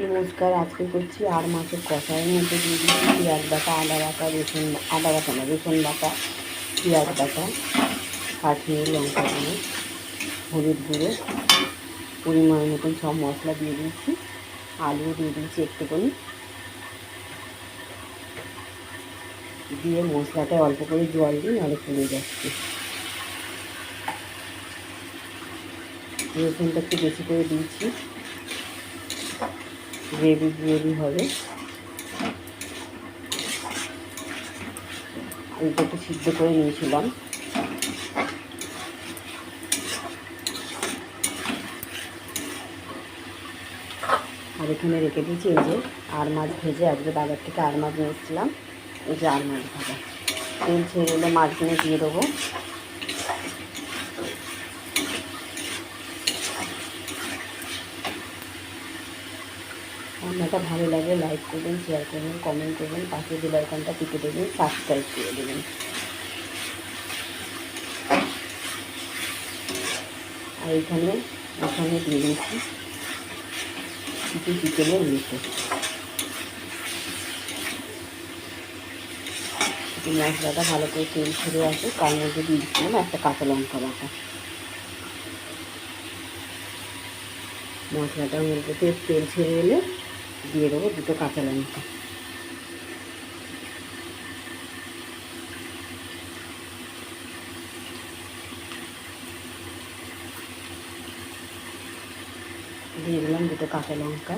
নমস্কার। আজকে করছি আর মাছের কষার মধ্যে দিয়ে দিচ্ছি পেঁয়াজ বাটা, আদা বাটা, আদা বাটা না রসুন বাটা, পেঁয়াজ বাটা, কাশ্মীরি লঙ্কা গুঁড়ো, হলুদ গুঁড়ো, পরিমাণ মতন সব মশলা দিয়ে দিয়েছি। আলু দিয়ে দিয়েছি একটুখানি, দিয়ে মশলাটায় অল্প করে জল দিই, নাহলে পুড়ে যাচ্ছে। রসুনটা একটু বেশি করে দিয়েছি, গ্রেভি হবে। আলুটা একটু সিদ্ধ করে নিয়েছিলাম। আর এখানে রেখে দিয়েছি এই যে আর মাছ ভেজে, আজকে বাজার থেকে আর মাছ নিয়ে এসেছিলাম। এই যে আর মাছ ভাজা, তেল ছেড়ে এলে মাছগুলো দিয়ে দেবো। রান্নাটা ভালো লাগলে লাইক করবেন, শেয়ার করবেন, কমেন্ট করবেন, পাশে বেল আইকনটা টিপে দেবেন, সাবস্ক্রাইব করে দেবেন। আর এখানে দিয়ে দিয়েছি কিছু চিকেনের মিশে, মশলাটা ভালো করে তেল ছেড়ে আসে, তার মধ্যে দিয়ে দিচ্ছিলাম একটা কাঁচা লঙ্কা বাটা। মশলাটার মধ্যে তেল ছেড়ে এলে দিয়ে দেবো দুটো কাঁচা লঙ্কা। দিয়ে দিলাম দুটো কাঁচা লঙ্কা।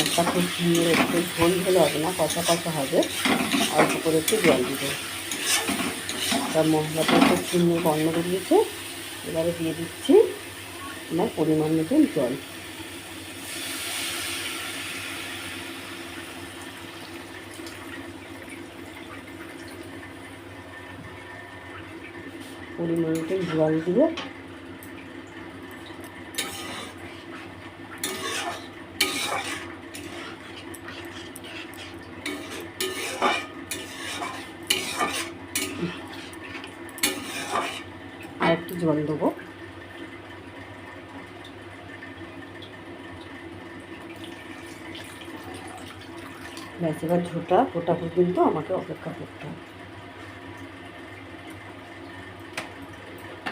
একটা খুব সুন্দর একটু ঝোল ঝোল হবে না, কষা কষা হবে, অল্প করে একটু জল দিতে। তার মশলাটা খুব সুন্দর গন্ধ বেরিয়েছে। এবারে দিয়ে দিচ্ছি আমার পরিমাণ মতন জল। পরিমাণ মতন জল দিয়ে আর একটু জল দেবো। ব্যাস, এবার ঝোটা ফোটা পর্যন্ত আমাকে অপেক্ষা করতে হবে।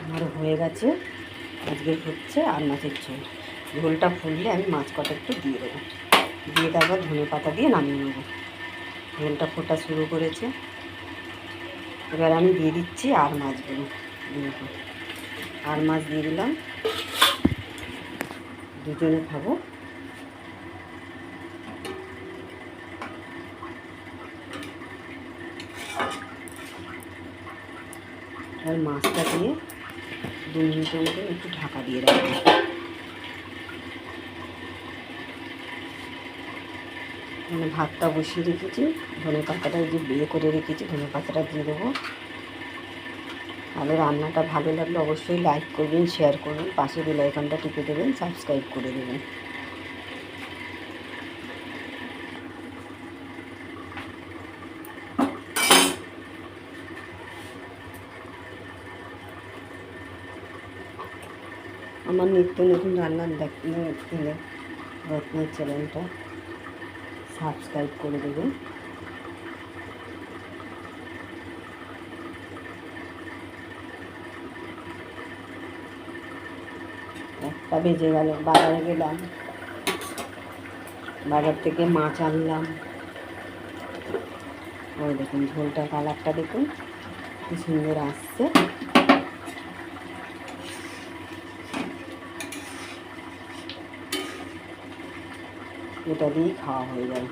আমার হয়ে গেছে, আজকে হচ্ছে আর মাছের ঝোল। ঝোলটা ফুললে আমি মাছ কটা একটু দিয়ে দেবো, দিয়ে তারপর ধনে পাতা দিয়ে নামিয়ে নেবো। ঝোলটা ফোটা শুরু করেছে, এবার আমি দিয়ে দিচ্ছি আর মাছগুলো। আর মাছ দিয়ে দিলাম, দুজনে খাবো। আর মাছটা দিয়ে 2 মিনিটের মতন একটু ঢাকা দিয়ে রাখবো। মানে ভাতটা বসিয়ে রেখেছি, ধনে পাতাটা যে বিয়ে করে রেখেছি, ধনে পাতাটা দিয়ে দেবো। তাহলে রান্নাটা ভালো লাগলে অবশ্যই লাইক করবেন, শেয়ার করবেন, পাশে বেল আইকনটা টিপে দেবেন, সাবস্ক্রাইব করে দেবেন। আমার নিত্য নতুন রান্নার দেখতে গেলে রত্নের চ্যানেলটা সাবস্ক্রাইব করে দেবেন। একটা বেজে গেল, বাজারে গেলাম, বাজার থেকে মাছ আনলাম। ওই দেখুন ঝোলটা, কালারটা দেখুন কি সুন্দর আসছে। এটা দিয়েই খাওয়া হয়ে যাবে।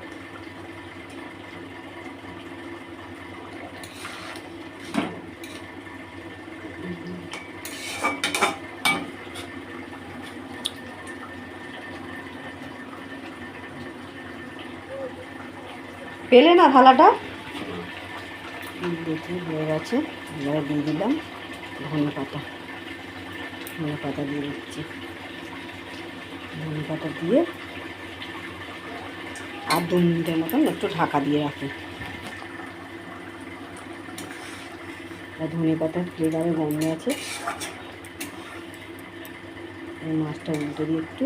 পেলে না থালাটা, দেখি হয়ে গেছে। এবারে দিয়ে দিলাম ধনে পাতা, ধনে পাতা দিয়ে দিচ্ছি। ধনে পাতা দিয়ে আর 2 মিনিটের মতন একটু ঢাকা দিয়ে রাখি। আর ধনে পাতার ফ্লেভারে গন্ধ আছে। এই মাছটা উল্টে দিয়ে একটু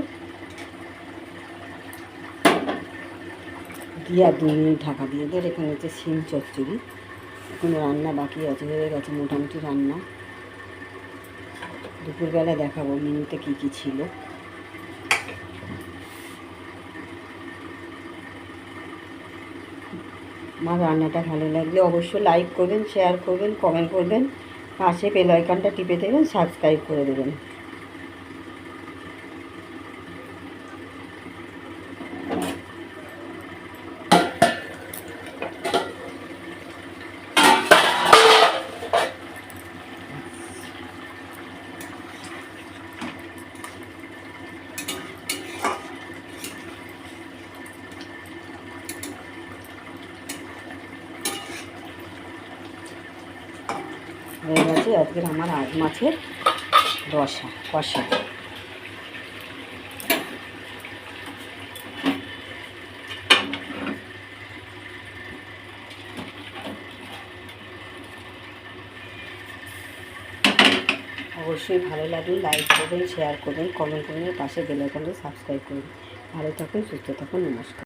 দিয়ে আর 2 মিনিট ঢাকা দিয়ে দেয়। এখানে হচ্ছে শিম চচ্চড়ি, এখন রান্না বাকি আছে, হয়ে গেছে মোটামুটি রান্না। দুপুরবেলা দেখাবো মেনুতে কী কী ছিল। আমার রান্নাটা ভালো লাগলে অবশ্যই লাইক করবেন, শেয়ার করবেন, কমেন্ট করবেন, পাশে বেল আইকনটা টিপে দেবেন, সাবস্ক্রাইব করে দেবেন। হয়ে গেছে আজকের আমার আজ মাছের কষা। অবশ্যই ভালো লাগলে লাইক করবেন, শেয়ার করবেন, কমেন্ট করবেন, পাশে বেল আইকনটা সাবস্ক্রাইব করবেন। ভালো থাকুন, সুস্থ থাকুন, নমস্কার।